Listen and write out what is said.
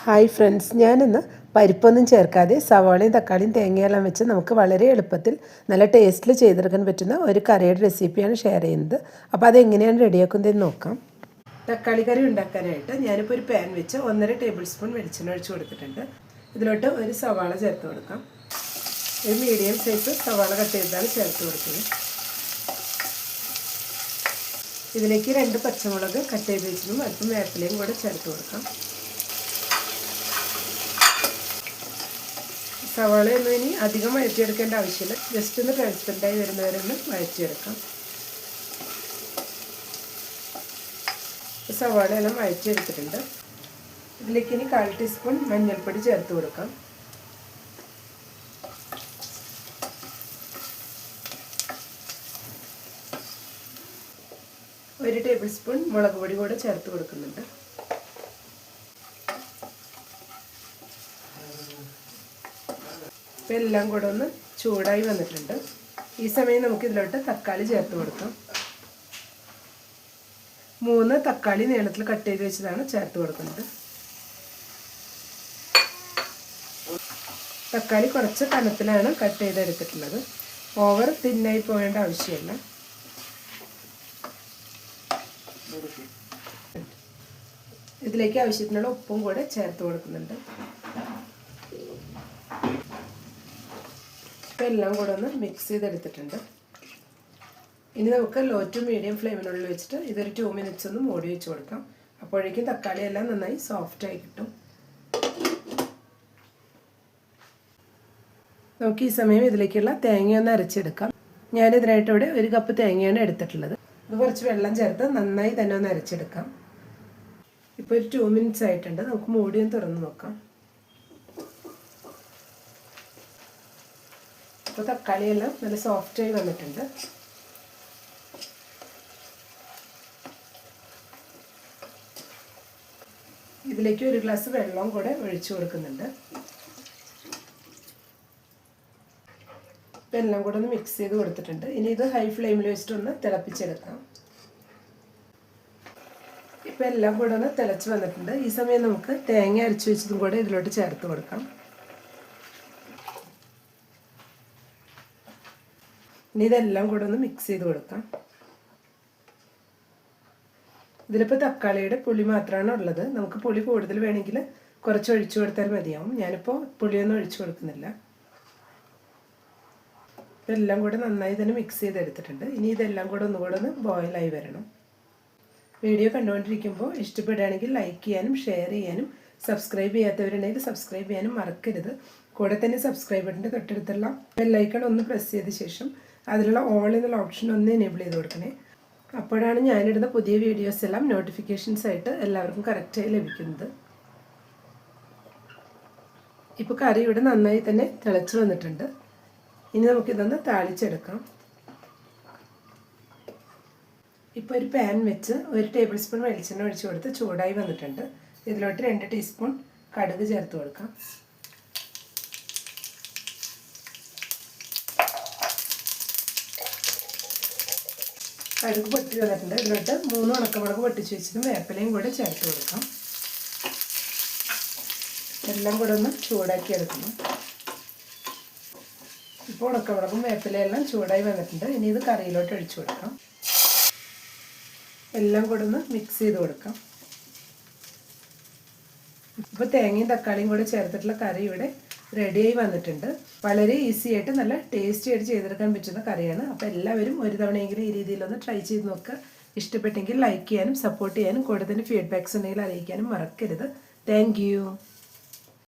Hi friends, ഞാനിന്ന് പരിപ്പൊന്നും ചേർക്കാതെ സവാളയും തക്കാളിയും തേങ്ങയെല്ലാം വെച്ച് നമുക്ക് വളരെ എളുപ്പത്തിൽ നല്ല ടേസ്റ്റിൽ ചെയ്തെടുക്കാൻ പറ്റുന്ന ഒരു കറിയുടെ റെസിപ്പിയാണ് ഷെയർ ചെയ്യുന്നത്. അപ്പോൾ അതെങ്ങനെയാണ് റെഡിയാക്കുന്നതെന്ന് നോക്കാം. തക്കാളി കറി ഉണ്ടാക്കാനായിട്ട് ഞാനിപ്പോൾ ഒരു പാൻ വെച്ച് 1.5 ടേബിൾ സ്പൂൺ വെളിച്ചെണ്ണ ഒഴിച്ച് കൊടുത്തിട്ടുണ്ട്. ഇതിലോട്ട് ഒരു സവാള ചേർത്ത് കൊടുക്കാം. ഒരു മീഡിയം സൈസ് സവാള കട്ട് ചെയ്താണ് ചേർത്ത് കൊടുക്കുന്നത്. ഇതിലേക്ക് 2 പച്ചമുളക് കട്ട് ചെയ്ത് വെച്ചതും അല്പം വേപ്പിലയും കൂടെ ചേർത്ത് കൊടുക്കാം. സവാളയൊന്നും ഇനി അധികം വഴറ്റിയെടുക്കേണ്ട ആവശ്യമില്ല. ജസ്റ്റ് ഒന്ന് ട്രാൻസ്പെറൻ്റായി വരുന്നവരെ ഒന്ന് വഴറ്റിയെടുക്കാം. സവാളയെല്ലാം വഴറ്റിയെടുത്തിട്ടുണ്ട്. ഇതിലേക്ക് ഇനി 1/4 ടീസ്പൂൺ മഞ്ഞൾപ്പൊടി ചേർത്ത് കൊടുക്കാം. ഒരു ടേബിൾ സ്പൂൺ മുളക് പൊടി കൂടെ ചേർത്ത് കൊടുക്കുന്നുണ്ട്. ഇപ്പം എല്ലാം കൂടെ ഒന്ന് ചൂടായി വന്നിട്ടുണ്ട്. ഈ സമയം നമുക്ക് ഇതിലോട്ട് തക്കാളി ചേർത്ത് കൊടുക്കാം. 3 തക്കാളി നീളത്തിൽ കട്ട് ചെയ്ത് വെച്ചതാണ് ചേർത്ത് കൊടുക്കുന്നത്. തക്കാളി കുറച്ച് കനത്തിലാണ് കട്ട് ചെയ്തെടുത്തിട്ടുള്ളത്. ഓവർ തിന്നായി പോകേണ്ട ആവശ്യമില്ല. ഇതിലേക്ക് ആവശ്യത്തിനുള്ള ഉപ്പും കൂടെ ചേർത്ത് കൊടുക്കുന്നുണ്ട്. എല്ലാം കൂടെ ഒന്ന് മിക്സ് ചെയ്തെടുത്തിട്ടുണ്ട്. ഇനി നമുക്ക് ലോ ടു മീഡിയം ഫ്ലെയിമിനുള്ളിൽ വെച്ചിട്ട് ഇതൊരു 2 മിനിറ്റ്സ് ഒന്ന് മൂടി വെച്ച് കൊടുക്കാം. അപ്പോഴേക്കും തക്കാളി എല്ലാം നന്നായി സോഫ്റ്റായി കിട്ടും. നമുക്ക് ഈ സമയം ഇതിലേക്കുള്ള തേങ്ങയൊന്ന് അരച്ചെടുക്കാം. ഞാനിതിനായിട്ട് ഇവിടെ 1 കപ്പ് തേങ്ങയാണ് എടുത്തിട്ടുള്ളത്. ഇത് കുറച്ച് വെള്ളം ചേർത്ത് നന്നായി തന്നെ ഒന്ന് അരച്ചെടുക്കാം. ഇപ്പോൾ ഒരു 2 മിനിറ്റ്സ് ആയിട്ടുണ്ട്. നമുക്ക് മൂടിയൊന്ന് തുറന്ന് നോക്കാം. അപ്പോൾ തക്കാളിയെല്ലാം നല്ല സോഫ്റ്റായി വന്നിട്ടുണ്ട്. ഇതിലേക്ക് 1 ഗ്ലാസ് വെള്ളവും കൂടെ ഒഴിച്ചു കൊടുക്കുന്നുണ്ട്. ഇപ്പം എല്ലാം കൂടെ ഒന്ന് മിക്സ് ചെയ്ത് കൊടുത്തിട്ടുണ്ട്. ഇനി ഇത് ഹൈ ഫ്ലെയിമിൽ വെച്ചിട്ടൊന്ന് തിളപ്പിച്ചെടുക്കാം. ഇപ്പം എല്ലാം കൂടെ ഒന്ന് തിളച്ച് വന്നിട്ടുണ്ട്. ഈ സമയം നമുക്ക് തേങ്ങ അരച്ച് വെച്ചതും കൂടെ ഇതിലോട്ട് ചേർത്ത് കൊടുക്കാം. ഇനി ഇതെല്ലാം കൂടെ ഒന്ന് മിക്സ് ചെയ്ത് കൊടുക്കാം. ഇതിലിപ്പോൾ തക്കാളിയുടെ പുളി മാത്രമാണ് ഉള്ളത്. നമുക്ക് പുളി കൂടുതൽ വേണമെങ്കിൽ കുറച്ച് ഒഴിച്ചു കൊടുത്താൽ മതിയാവും. ഞാനിപ്പോൾ പുളിയൊന്നും ഒഴിച്ചു കൊടുക്കുന്നില്ല. ഇതെല്ലാം കൂടെ നന്നായി തന്നെ മിക്സ് ചെയ്തെടുത്തിട്ടുണ്ട്. ഇനി ഇതെല്ലാം കൂടെ ഒന്നുകൂടെ ഒന്ന് ബോയിലായി വരണം. വീഡിയോ കണ്ടുകൊണ്ടിരിക്കുമ്പോൾ ഇഷ്ടപ്പെടുകയാണെങ്കിൽ ലൈക്ക് ചെയ്യാനും ഷെയർ ചെയ്യാനും സബ്സ്ക്രൈബ് ചെയ്യാത്തവരുണ്ടെങ്കിൽ സബ്സ്ക്രൈബ് ചെയ്യാനും മറക്കരുത്. കൂടെ തന്നെ സബ്സ്ക്രൈബ് ബട്ടൻ്റെ തൊട്ടടുത്തുള്ള ബെല്ലൈക്കൺ ഒന്ന് പ്രസ് ചെയ്ത ശേഷം അതിലുള്ള ഓൾ എന്നുള്ള ഓപ്ഷൻ ഒന്ന് എനേബിൾ ചെയ്ത് കൊടുക്കണേ. അപ്പോഴാണ് ഞാനിടുന്ന പുതിയ വീഡിയോസ് എല്ലാം നോട്ടിഫിക്കേഷൻസ് ആയിട്ട് എല്ലാവർക്കും കറക്റ്റായി ലഭിക്കുന്നത്. ഇപ്പോൾ കറി ഇവിടെ നന്നായി തന്നെ തിളച്ച് വന്നിട്ടുണ്ട്. ഇനി നമുക്കിതൊന്ന് താളിച്ചെടുക്കാം. ഇപ്പോൾ ഒരു പാൻ വെച്ച് 1 ടേബിൾ സ്പൂൺ വെളിച്ചെണ്ണ ഒഴിച്ച് കൊടുത്ത് ചൂടായി വന്നിട്ടുണ്ട്. ഇതിലോട്ട് 2 ടീസ്പൂൺ കടുക് ചേർത്ത് കൊടുക്കാം. കടുക് പൊട്ടി വന്നിട്ടുണ്ട്. ഇതിലോട്ട് 3 ഉണക്കമുളക് പൊട്ടിച്ച് വെച്ചതും വേപ്പിലയും കൂടെ ചേർത്ത് കൊടുക്കാം. എല്ലാം കൂടെ ഒന്ന് ചൂടാക്കി എടുക്കണം. ഇപ്പോൾ ഉണക്കമുളകും വേപ്പിലയെല്ലാം ചൂടായി വന്നിട്ടുണ്ട്. ഇനി ഇത് കറിയിലോട്ട് ഒഴിച്ചു കൊടുക്കാം. എല്ലാം കൂടെ ഒന്ന് മിക്സ് ചെയ്ത് കൊടുക്കാം. ഇപ്പോൾ തേങ്ങയും തക്കാളിയും കൂടെ ചേർത്തിട്ടുള്ള കറി ഇവിടെ റെഡിയായി വന്നിട്ടുണ്ട്. വളരെ ഈസി ആയിട്ട് നല്ല ടേസ്റ്റി ആയിട്ട് ചെയ്തെടുക്കാൻ പറ്റുന്ന കറിയാണ്. അപ്പോൾ എല്ലാവരും ഒരു തവണയെങ്കിലും ഈ രീതിയിലൊന്ന് ട്രൈ ചെയ്ത് നോക്കുക. ഇഷ്ടപ്പെട്ടെങ്കിൽ ലൈക്ക് ചെയ്യാനും സപ്പോർട്ട് ചെയ്യാനും കൂടെ തന്നെ ഫീഡ്ബാക്ക്സ് ഉണ്ടെങ്കിൽ അറിയിക്കാനും മറക്കരുത്. Thank you.